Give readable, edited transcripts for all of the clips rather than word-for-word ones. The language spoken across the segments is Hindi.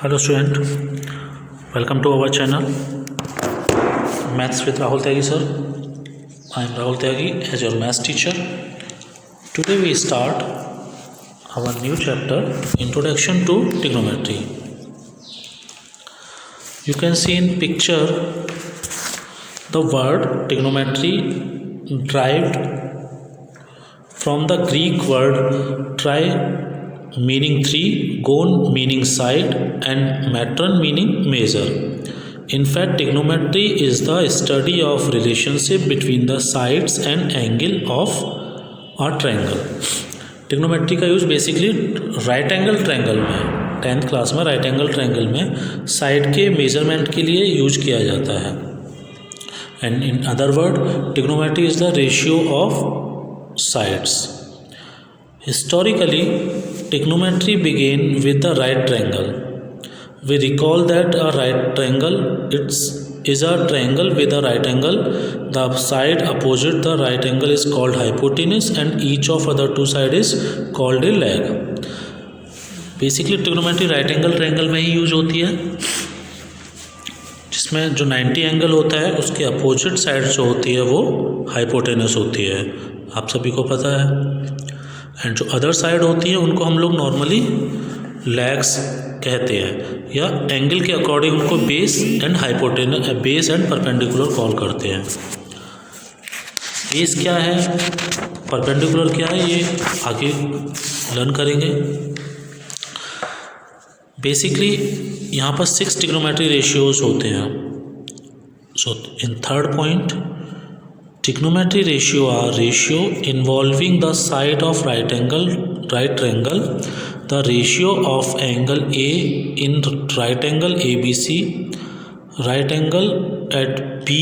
Hello student, welcome to our channel Maths with Rahul Tyagi sir. I am Rahul Tyagi as your maths teacher. Today we start our new chapter, Introduction to Trigonometry. You can see in picture the word trigonometry derived from the Greek word tri meaning three, gon meaning side, and matron meaning measure. In fact, trigonometry is the study of relationship between the sides and angle of a triangle. Trigonometry का use basically right angle triangle में 10th क्लास में राइट एंगल ट्रायंगल में साइड के मेजरमेंट के लिए यूज किया जाता है. And in other word trigonometry is the ratio of sides. Historically, trigonometry began with the right triangle. We recall that a right triangle is a triangle with a right angle. The side opposite the right angle is called hypotenuse and each of other two sides is called a leg. Basically, trigonometry right angle triangle में ही यूज होती है, जिसमें जो 90 एंगल होता है उसके अपोजिट साइड जो होती है वो हाइपोटेनस होती है, आप सभी को पता है. एंड जो अदर साइड होती है उनको हम लोग नॉर्मली लेग्स कहते हैं, या एंगल के अकॉर्डिंग उनको base and hypotenuse base and perpendicular call करते हैं. बेस क्या है, परपेंडिकुलर क्या है, ये आगे लर्न करेंगे. बेसिकली यहाँ पर 6 ट्रिग्नोमेट्री रेशियोज होते हैं. So in third point, trigonometry ratio are ratio involving the side of right triangle, the ratio of angle A in right angle ABC, right angle at B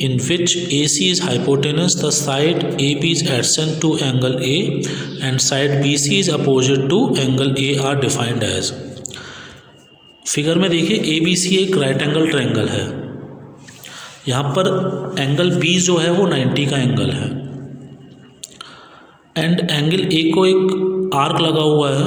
in which AC is hypotenuse, the side AB is adjacent to angle A and side BC is opposite to angle A are defined as. Figure में देखिए ABC एक राइट एंगल ट्रायंगल है. यहाँ पर एंगल B जो है वो 90 का एंगल है एंड एंगल A को एक आर्क लगा हुआ है,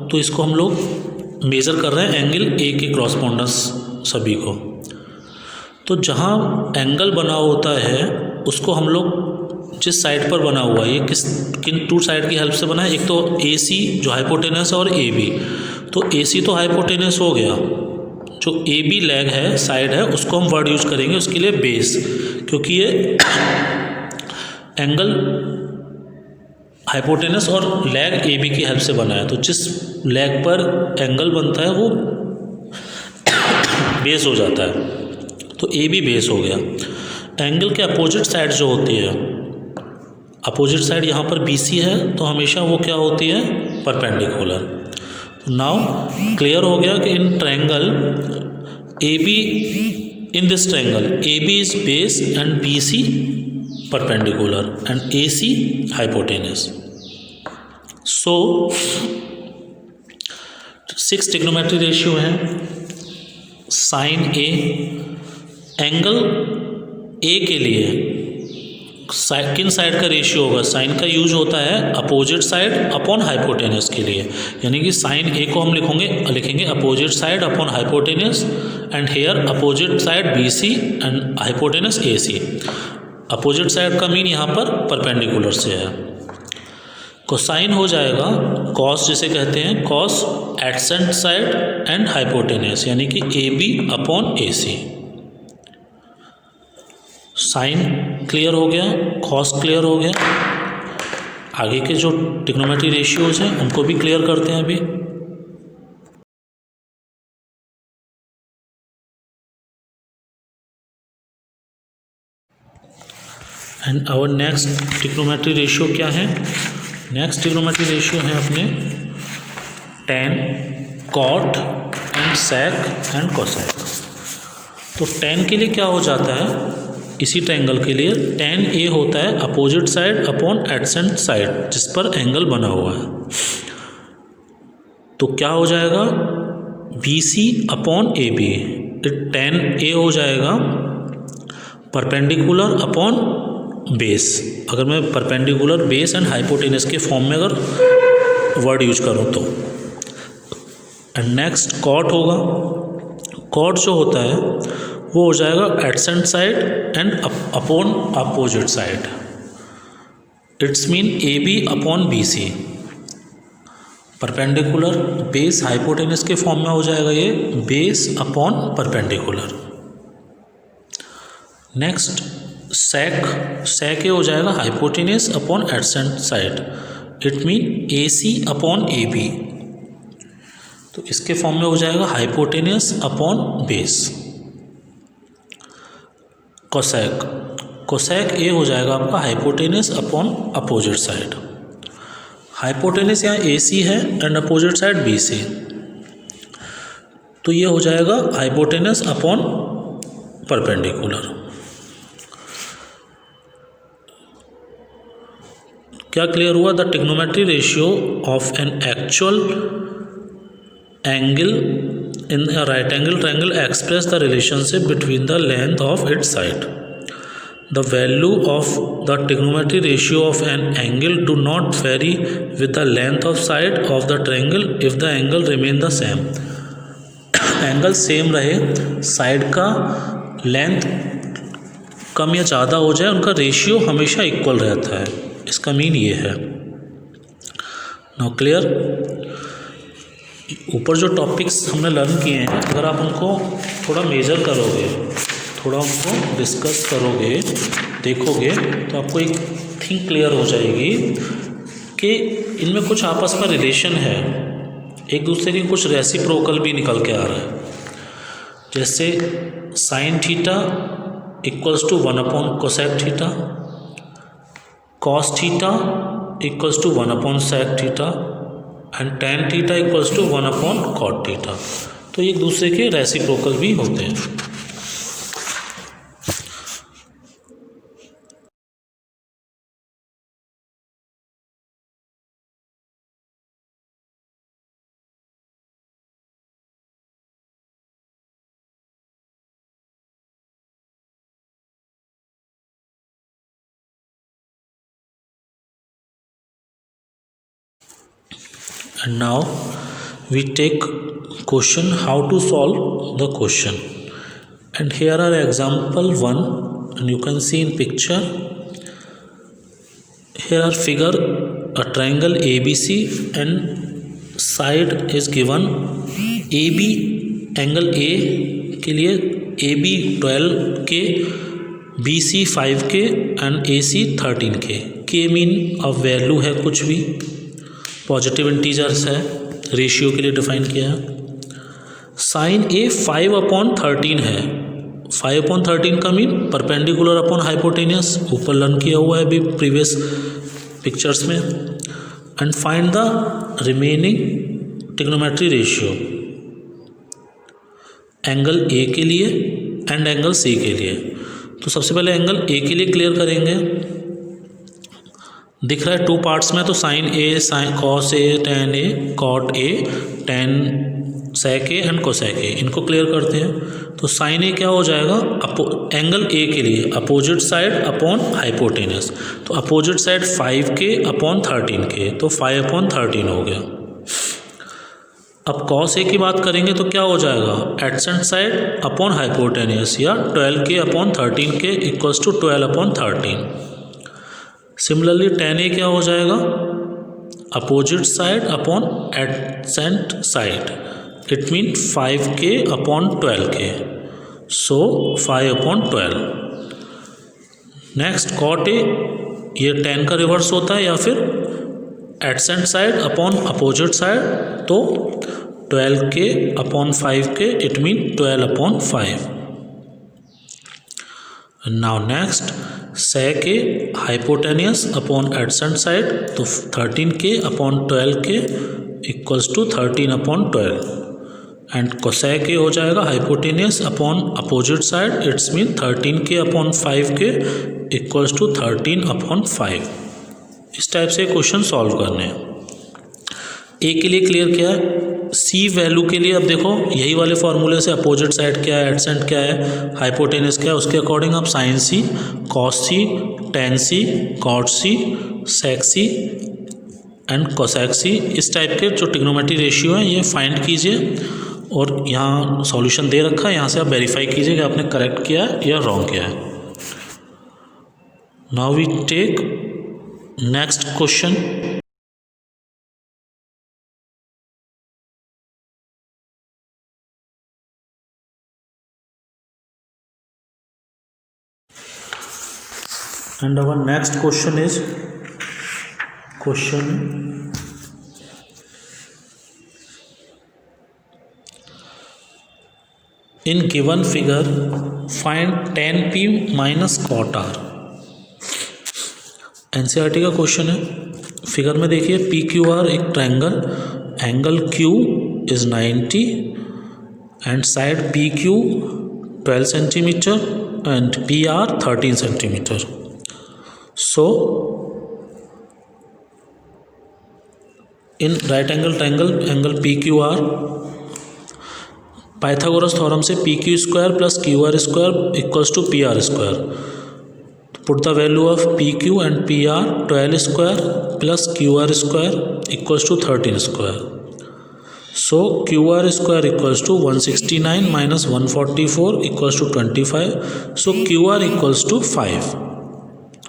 तो इसको हम लोग मेज़र कर रहे हैं एंगल A के क्रॉसपोंडेंस सभी को. तो जहाँ एंगल बना होता है उसको हम लोग जिस साइड पर बना हुआ है, ये किन टू साइड की हेल्प से बना है, एक तो AC जो हाइपोटेनस है और AB. तो AC तो हाइपोटेनस हो गया, जो ए बी लेग है साइड है उसको हम वर्ड यूज करेंगे उसके लिए बेस, क्योंकि ये एंगल हाइपोटेनस और लेग ए बी की हेल्प से बना है. तो जिस लेग पर एंगल बनता है वो बेस हो जाता है, तो ए बी बेस हो गया. एंगल के अपोजिट साइड जो होती है, अपोजिट साइड यहाँ पर बी सी है, तो हमेशा वो क्या होती है, परपेंडिकुलर. नाउ क्लियर हो गया कि in triangle A B, in this triangle A B is base and B C perpendicular and A C hypotenuse. So 6 trigonometry ratio हैं. साइन ए, एंगल ए के लिए किन साइड का रेशियो होगा, साइन का यूज होता है अपोजिट साइड अपॉन हाइपोटेनस के लिए, यानी कि साइन ए को हम लिखेंगे opposite side upon hypotenuse and here opposite side B C and hypotenuse A C. Opposite side का मीन यहाँ पर परपेंडिकुलर से है. कोसाइन हो जाएगा कॉस, जिसे कहते हैं cos adjacent side and hypotenuse, यानी कि A B upon A C. Sine clear हो गया, कॉस क्लियर हो गया. आगे के जो ट्रिग्नोमेट्री रेशियोज हैं उनको भी क्लियर करते हैं अभी. And our next trigonometry ratio क्या है, नेक्स्ट ट्रिग्नोमेट्री रेशियो है अपने tan, cot and sec and cosec. तो tan के लिए क्या हो जाता है, इसी ट्रायंगल के लिए tan A होता है opposite side upon adjacent side जिस पर एंगल बना हुआ है. तो क्या हो जाएगा, BC upon AB. tan A हो जाएगा परपेंडिकुलर अपॉन बेस. अगर मैं परपेंडिकुलर बेस एंड हाइपोटेनस के फॉर्म में अगर वर्ड यूज करूँ तो एंड नेक्स्ट कॉट होगा। कॉट जो होता है वो हो जाएगा adjacent side and upon opposite side. It's mean A B upon B C. Perpendicular base hypotenuse के फॉर्म में हो जाएगा ये, base upon perpendicular. Next sec ये हो जाएगा hypotenuse upon adjacent side. It mean A C upon A B. तो इसके फॉर्म में हो जाएगा hypotenuse upon base. Cosec A हो जाएगा आपका hypotenuse upon opposite side. Hypotenuse यहाँ ए सी है and opposite side B C, तो ये हो जाएगा हाइपोटेनस अपॉन परपेंडिकुलर। क्या क्लियर हुआ? The trigonometry ratio of an actual angle in a right angle triangle express the relationship between the length of its side. The value of the trigonometry ratio of an angle do not vary with the length of side of the triangle if the angle remain the same. Angle same रहे, साइड का लेंथ कम या ज़्यादा हो जाए, उनका रेशियो हमेशा इक्वल रहता है। इसका मीन ये है। Now clear? ऊपर जो टॉपिक्स हमने लर्न किए हैं, अगर आप उनको थोड़ा मेजर करोगे, थोड़ा उनको डिस्कस करोगे, देखोगे, तो आपको एक थिंग क्लियर हो जाएगी कि इनमें कुछ आपस में रिलेशन है, एक दूसरे की कुछ रेसिप्रोकल भी निकल के आ रहा है। जैसे sine theta equals to 1 upon cosec theta, cos theta equals to 1 upon sec theta and tan theta equals to 1 upon cot theta. तो ये एक दूसरे के रेसिप्रोकल भी होते हैं। And now we take question how to solve the question, and here are example 1 and you can see in picture. Here are figure a triangle ABC and side is given AB angle A के लिए AB 12 के, BC 5 के एंड AC 13 के। K मीन अब वैल्यू है कुछ भी, पॉजिटिव इंटीजर्स है, रेशियो के लिए डिफाइन किया है। साइन ए 5 अपॉन 13 है, 5 अपॉन 13 का मीन परपेंडिकुलर अपॉन हाइपोटेनियस, ऊपर लर्न किया हुआ है अभी प्रीवियस पिक्चर्स में। And find the remaining trigonometry ratio angle A के लिए एंड एंगल सी के लिए। तो सबसे पहले एंगल ए के लिए क्लियर करेंगे। दिख रहा है 2 पार्ट्स में, तो sine A, sine cos A, tan A, cot A, tan sec A and cosec A, इनको क्लियर करते हैं। तो साइन ए क्या हो जाएगा? एंगल ए के लिए अपोजिट साइड अपॉन हाइपोटेनस, तो अपोजिट साइड 5 के अपॉन 13 के, तो 5 अपॉन 13 हो गया। अब कॉस ए की बात करेंगे तो क्या हो जाएगा? एडसेंट साइड अपॉन हाइपोटेनस, या 12 k upon 13 k equals to 12 upon 13। Similarly tan A क्या हो जाएगा? Opposite side upon adjacent side, it mean 5 k upon 12 k, so 5 upon 12। Next cot A, ये 10 का रिवर्स होता है, या फिर adjacent side upon opposite side, तो 12 k upon 5 k, it mean 12 upon 5। Now next sec A hypotenuse upon adjacent side, तो 13 के अपॉन 12 के equals to 13 upon 12। And cosec A हो जाएगा hypotenuse upon opposite side, it's mean 13 के अपॉन 5 के इक्वल्स टू 13 अपॉन 5। इस टाइप से क्वेश्चन सॉल्व करने हैं। ए के लिए क्लियर किया है। सी वैल्यू के लिए अब देखो यही वाले फॉर्मूले से अपोजिट साइड क्या है, एडसेंट क्या है, हाइपोटेनस क्या है, उसके अकॉर्डिंग आप sine C, cos C, tan C, cot C, sec C and cosec C, इस टाइप के जो ट्रिग्नोमेट्री रेशियो हैं ये फाइंड कीजिए और यहाँ सॉल्यूशन दे रखा है, यहाँ से आप वेरीफाई कीजिए कि आपने करेक्ट किया है या रॉन्ग किया है। Now we take next question. And our next question is question in given figure find tan p minus cot r। NCERT का क्वेश्चन है। फिगर में देखिए पी क्यू आर एक triangle, angle Q is 90 and side P Q 12 centimetre and P R 13 centimetre. So, in right angle triangle angle PQR, Pythagoras theorem से PQ square plus QR square equals to PR square. Put the value of PQ and PR 12 square plus QR square equals to 13 square. So QR square equals to 169 minus 144 equals to 25. So QR equals to 5.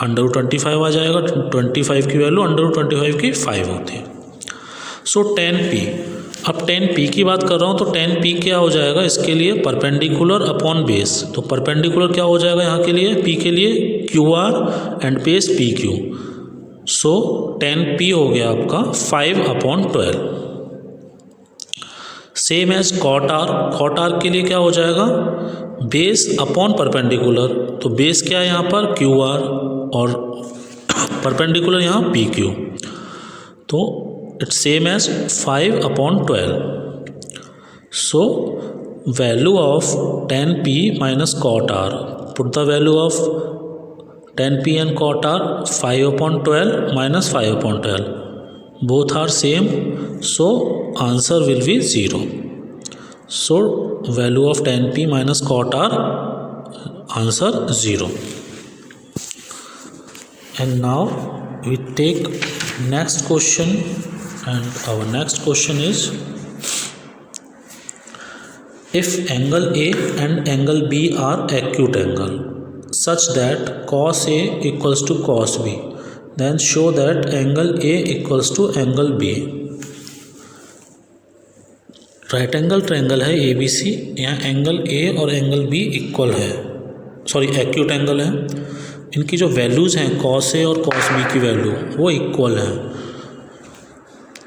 Under 25 आ जाएगा, 25 की वैल्यू अंडर 25 की 5 होती है। सो टेन पी, अब टेन पी की बात कर रहा हूँ तो टेन पी क्या हो जाएगा इसके लिए, परपेंडिकुलर अपॉन बेस। तो परपेंडिकुलर क्या हो जाएगा यहाँ के लिए, पी के लिए Q R and base P Q. So tan P हो गया आपका 5/12। Same as cot R, cot R के लिए क्या हो जाएगा, बेस अपॉन परपेंडिकुलर। तो बेस क्या है यहाँ पर क्यू आर और परपेंडिकुलर यहाँ पी क्यू, तो it's same as 5/12। So value of tan P minus cot R, put the value of tan P and cot R 5/12 minus 5/12, both are same, so answer will be 0. So value of tan p minus cot r, answer 0. And now we take next question, and our next question is, if angle A and angle B are acute angle such that cos A equals to cos B, then show that angle A equals to angle B। Right angle triangle है ए बी सी, यहाँ एंगल ए और एंगल बी इक्वल है, सॉरी एक्यूट एंगल है। इनकी जो वैल्यूज़ हैं कॉस ए और कॉस बी की वैल्यू वो इक्वल है।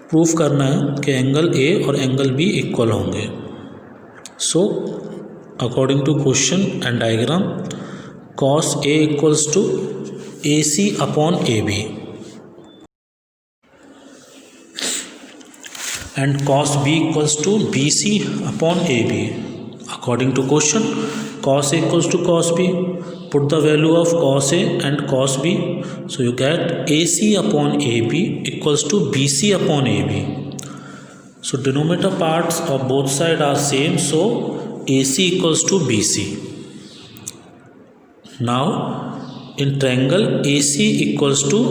प्रूफ करना है कि एंगल ए और एंगल बी इक्वल होंगे। So according to question and diagram, cos A equals to A C upon A B and cos b equals to bc upon ab। according to question, cos a equals to cos b, put the value of cos a and cos b, so you get ac upon ab equals to bc upon ab। so denominator parts of both sides are same, so ac equals to bc। now in triangle ac equals to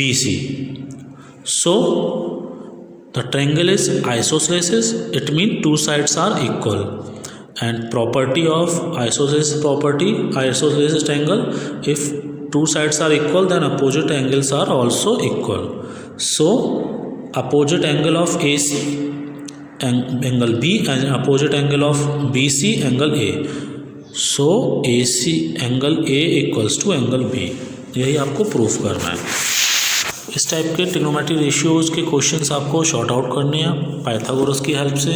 bc, so the triangle is isosceles, it means two sides are equal, and property of isosceles triangle, if two sides are equal then opposite angles are also equal। so opposite angle of AC angle B and opposite angle of BC angle A, so AC angle A equals to angle B। यही आपको प्रूफ करना है। इस टाइप के ट्रिग्नोमेट्री रेशियोज़ के क्वेश्चंस आपको शॉर्ट आउट करने हैं पाइथागोरस की हेल्प से।